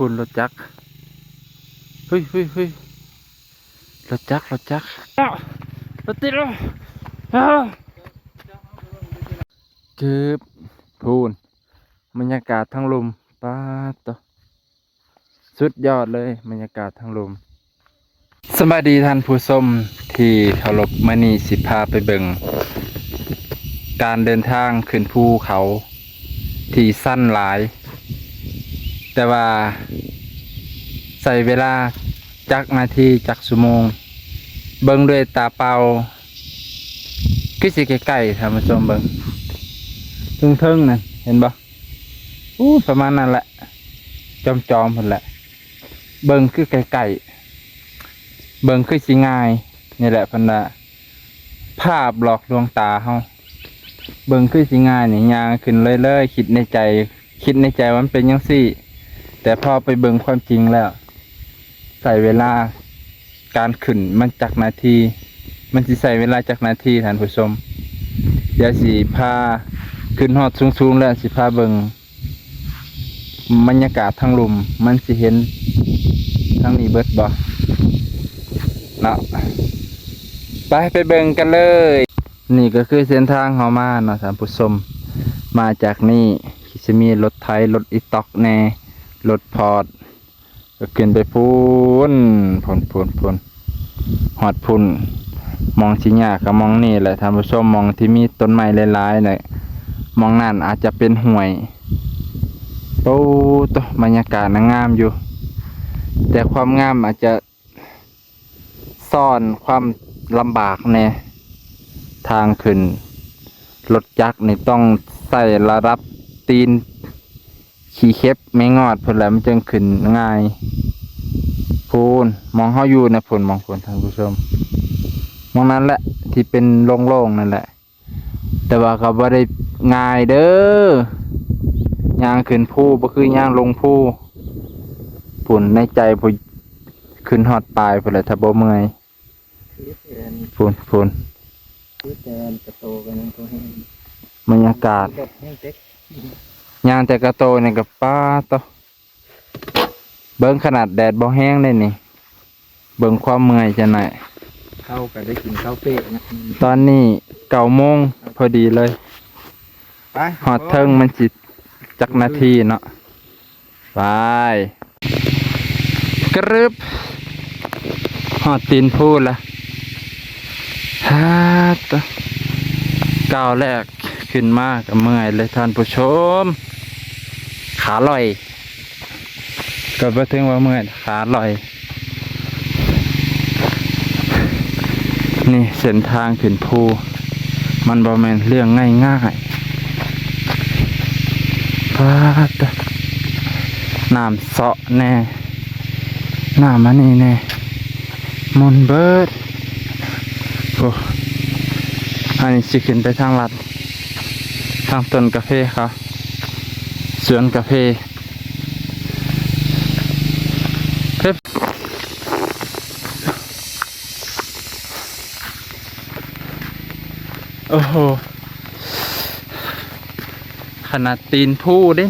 พูนรถจักรเฮ้ยรถจักรอ้าวรถติดแล้วอ้าวเก็บพูนบรรยากาศทั้งลมป้าต่อสุดยอดเลยบรรยากาศทั้งลมสวัสดีท่านผู้ชมที่เคารพมื้อนี้สิพาไปเบิ่งการเดินทางขึ้นภูเขาที่สั้นหลายแต่ว่าใส่เวลาจักนาทีจักชั่วโมงเบิ่งด้วยตาเปล่าคือสิใกล้ๆท่านผู้ชมเบิ่งเทิงนั่นเห็นบ่ประมาณนั้นแหละจอมพุ่นแหละเบิ่งคือใกล้ๆเบิ่งคือสิง่ายนี่แหละเพิ่นว่าภาพหลอกลวงตาเฮาเบิ่งคือสิง่ายนี่ย่างขึ้นเลยๆคิดในใจว่ามันเป็นจังซี่แต่พอไปเบิ่งความจริงแล้วใส่เวลาการขึ้นมันจักนาทีมันสิใส่เวลาจักนาทีท่านผู้ชมเดี๋ยวสิพาขึ้นฮอดสูงๆแล้วสิพาเบิ่งบรรยากาศทางลมมันสิเห็นทางนี้เบิดบ่เนาะไปเบิ่งกันเลยนี่ก็คือเส้นทางเฮามาเนาะท่านผู้ชมมาจากนี่สิมีรถไถรถอีต็อกแน่รถพอร์ตก็ขึ้นไปพูนหอดพุ่นมองสิยากก็มองนี่แหละท่านผู้ชมมองที่มีต้นไม้หลายๆเนี่ยมองนั่นอาจจะเป็นห้วยโอ้ตัวบรรยากาศงามอยู่แต่ความงามอาจจะซ่อนความลำบากแน่ทางขึ้นรถจักรนี่ต้องใส่ระดับตีนขี่เข็บไม่งอดเพื่อแล้วมันจึงขึ้นง่ายพูนมองเขาอยู่นะพูนมองพูนท่านผู้ชมมองนั้นแหละที่เป็นโล่งๆนั่นแหละแต่ว่าก็บ่ได้ง่ายเด้อย่างขึ้นภูบ่คือย่างลงภูพูนในใจพูขึ้นฮอดปลายเพื่อแล้วถ้าบ่เมื่อยพูนบรรยากาศย่างแต่กระโตเนี่ยกับป้าต่อเบิ้งขนาดแดดบ่แห้งเลยนี่เบิ้งความเมื่อยจะไหนเข้ากันได้กินข้าวเป๊ะนะตอนนี้9 โมงพอดีเลยไปหอดเทิงมันจิตจักนาทีเนาะไปกรึบหอดตีนพูดละฮ่าต่อก้าวแรกขึ้นมากกับเมื่อยเลยท่านผู้ชมขาลอยก็บ่ถึงว่าเมื่อยขาลอยนี่เส้นทางขึ้นภูมันบ่แม่นเรื่องง่ายๆพาดน้ำเสาะแน่น้ำมันนี่แน่มนเบิดโอ้อันนี้สิขึ้นไปทางลัดทางต้นกาแฟครับสวนกาแฟโอ้โหขนาดตีนผู้ได้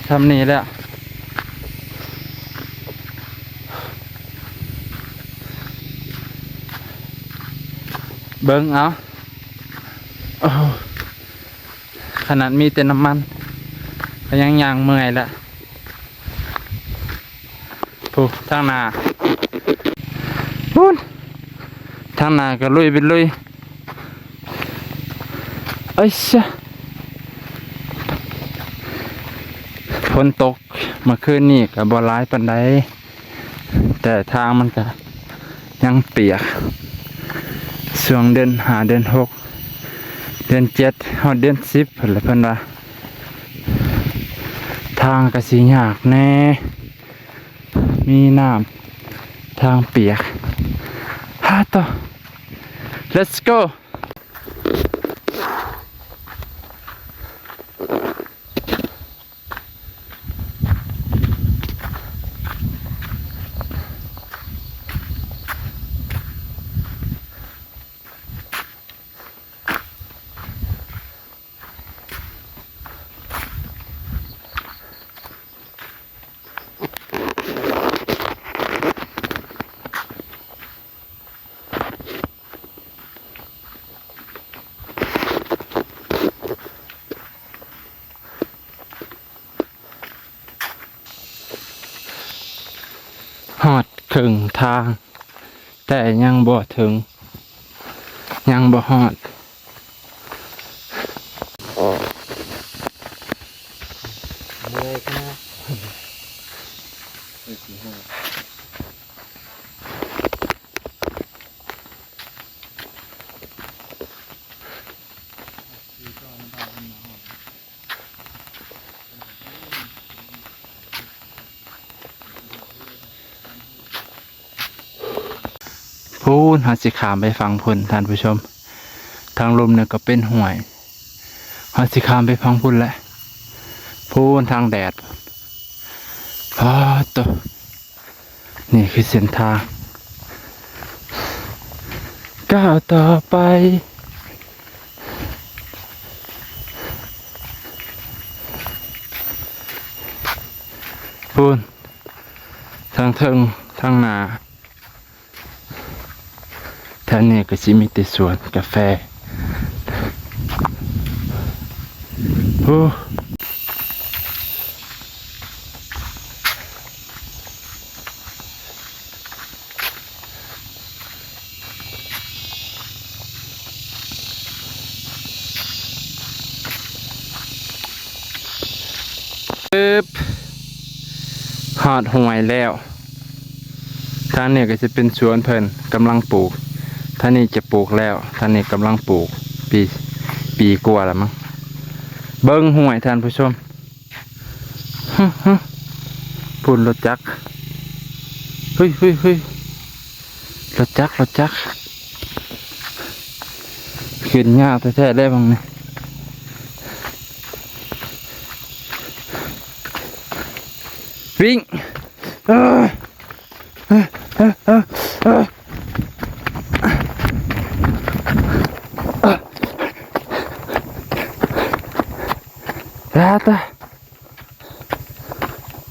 ทำนี่แล้วเบิ้งเอาโอ้ขนาดมีแต่น้ำมันก็ยังเมื่อยแล้วผู้ทางนาทางนาก็ลุยไปลุยเอ้ยช่ฝนตกเมื่อคืนนี่ก็บ่ร้ายปานใดแต่ทางมันก็ยังเปียกช่วงเดือน5เดือน6เดือน7ฮอดเดือน10เพิ่นละเพิ่นว่าทางก็สิยากแน่มีน้ำทางเปียกฮาต่อ let's go อดครึ่งทาง แต่ยังบ่ถึงยังบ่ฮอดเมื่อยขนาดพูนหาสิขามไปฟังพุ่นท่านผู้ชมทางลมเนี่ยก็เป็นห่วยหาสิขามไปฟังพุ่นแหละพูนทางแดดพอตัวนี่คือเส้นทางก้าวต่อไปพูนทางเทิงทางหนาแถวนี้ก็สิมีแต่สวนกาแฟโอ้ปึ๊บหอดห่วยแล้วทางนี้ก็จะเป็นสวนเพิ่นกำลังปลูกท่างนี้จะปลูกแล้วท่างนี้กำลังปลูกปีกว่าแล้วมั้งเบิ้งห่วยท่านผู้ชมพุ่นรถจักรเฮ้ยรถจักรขึ้นยากแท้ๆได้บ้างเนี่ยวิ่ง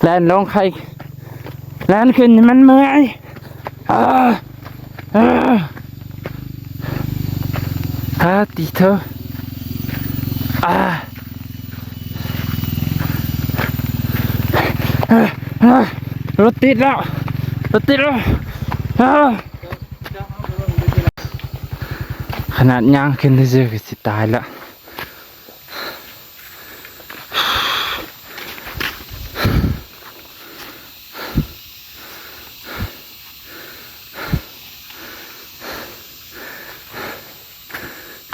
แลนลงใครแลนขึ้นมันเมื่อยตีเธอรถติดแล้วขนาดย่างขึ้นเรื่อยๆก็สิตายแล้ว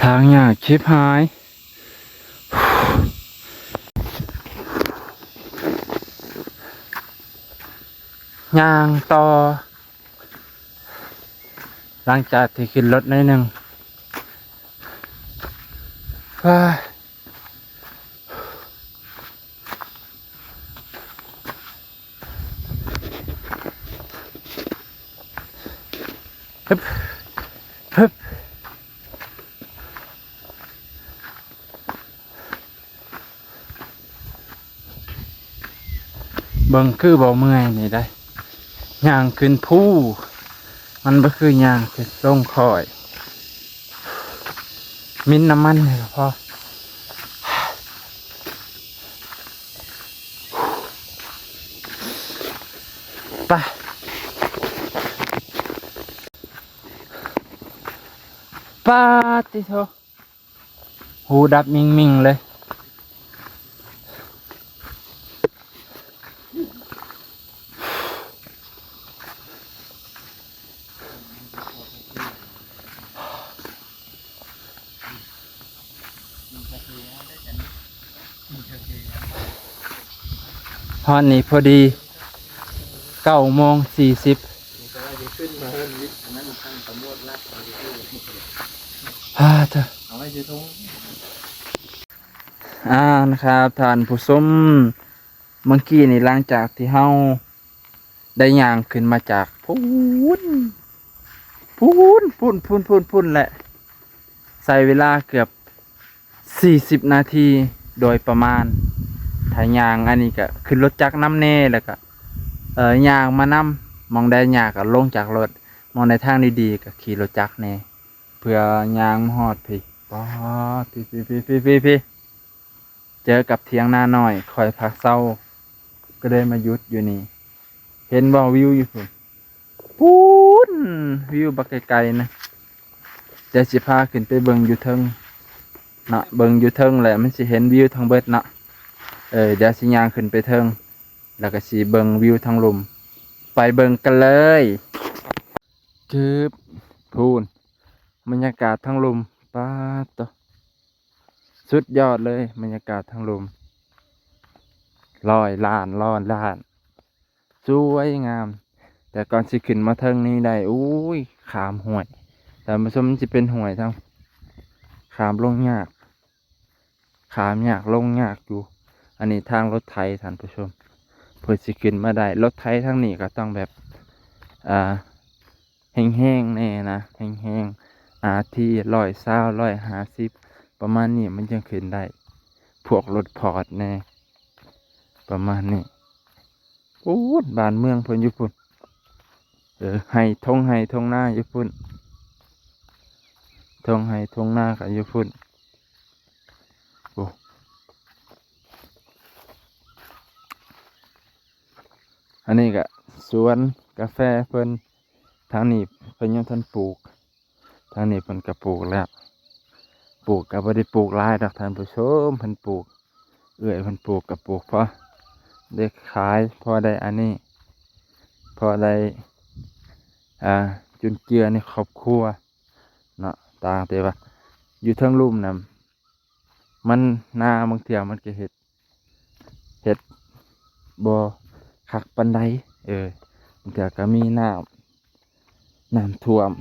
ทางยากชิบหายย่างต่อหลังจากที่ขึ้นรถนิดนึงฮึบเบิ่งคือบ่เมื่อยนี่ได้ย่างขึ้นผู้มันบ่คือย่างขึ้นลงคอยมินน้ำมันเลยพอไปป้าติโถหูดับมิงเลยฮอนนี่พอดี9:40เถอะเอาไว้อยู่ตรงนะครับท่านผู้ชมเมื่อกี้นี่หลังจากที่เฮาได้ย่างขึ้นมาจากพูนแหละใช้เวลาเกือบ40 นาทีโดยประมาณถ้าย่างอันนี้ก็ขึ้นรถจักรน้ำเน่แล้วก็ย่างมานำมองได้ยากก็ลงจากรถมองในทางดีๆก็ขี่รถจักรแน่เพื่อย่างฮอดพี่ป๊อดพี่เจอกับเถียงนาน้อยคอยพักเศร้าก็ได้มายุดอยู่นี่เห็นบ่วิวอยู่พุ่น พูนวิวบักไกลๆนะเดี๋ยวสิพาขึ้นไปเบิ่งอยู่เทิงเนาะเบิ่งอยู่เทิงแหละมันสิเห็นวิวทั้งเบิดเนาะเดี๋ยวสิย่างขึ้นไปเทิงแล้วก็สิเบิ่งวิวทั้งลมไปเบิ่งกันเลยคือพูนบรรยากาศทั้งลมป้าดตอสุดยอดเลยบรรยากาศทั้งลมร้อยล้านสวยงาม แต่ก่อนสิขึ้นมาเทิงนี้ได้อุ้ยขามห่วย แต่มันสมมันจะเป็นห่วยทั้งขามลงยากขามยากลงยากอยู่ อันนี้ทางรถไถท่านผู้ชมเพื่อสิขึ้นมาได้รถไถทั้งนี้ก็ต้องแบบอ่าแห้งๆแน่นะแห้งๆที่120 150ประมาณนี้มันจะขึ้นได้ พวกรถพอร์ตแน่ประมาณนี้โอ้ยบ้านเมืองเพิ่นอยู่พุ่นให้ทงหน้าอยู่พุ่นทงให้ทงหน้ากับอยู่พุ่นโอ้อันนี้ก็สวนกาแฟเพิ่นทางนี้เพิ่นยังทันปลูกทางนี้เพิ่นก็ปลูกแล้วปลูกก็บ่ได้ปลูกหลายดอกท่านผู้ชมเพิ่นปลูกเพิ่นปลูกก็ปลูกพอได้ขายพอได้อันนี้พอได้จุนเจือในครอบครัวเนาะต่างแต่ว่าอยู่เทิงลุ่มน่ะมันนาบางเทื่อมันก็เฮ็ดบ่คักปานใดบางเทื่อก็มีน้ำท่วม